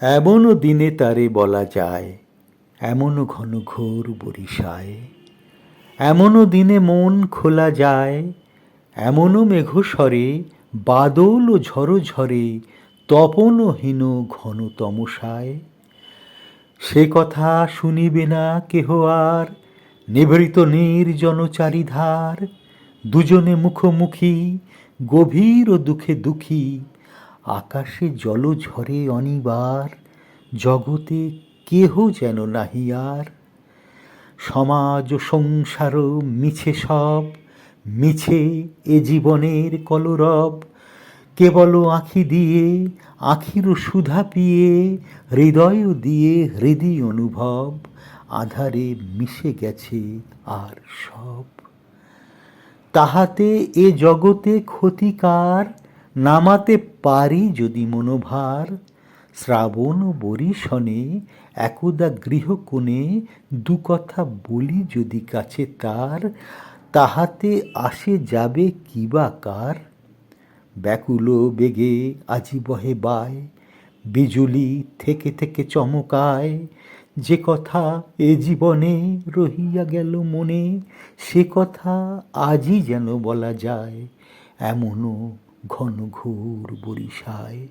এমনও দিনে তারে বলা যায়, এমনও ঘন ঘোর বরিশায়, এমনও দিনে মন খোলা যায়, এমনও মেঘস্বরে বাদল ও ঝড়ো ঝরে তপনহীন ঘন তমসায়। সে কথা শুনিবে না কেহ আর, নিভৃত নির্জন চারিধার, দুজনে মুখোমুখি গভীর ও দুঃখে দুঃখী, আকাশে জল ঝরে অনিবার, জগতে কেহ যেন নাহি আর। সমাজ ও সংসার মিছে সব, মিছে এ জীবনের কলরব, কেবল আঁখি দিয়ে আঁখির সুধা পিয়ে, হৃদয় দিয়ে হৃদি অনুভব, আধারে মিশে গেছে আর সব। তাহাতে এ জগতে ক্ষতিকার, নামাতে পারি যদি মনোভার, শ্রাবণ বরিশনে একদা গৃহকোণে দু কথা বলি যদি কাছে তার, তাহাতে আসে যাবে কিবা কার। ব্যাকুল বেগে আজি বহে বায়, বিজুলি থেকে থেকে চমকায়, যে কথা এ জীবনে রহিয়া গেল মনে, সে কথা আজই যেন বলা যায়, এমনও ঘন ঘোর বরিশায়।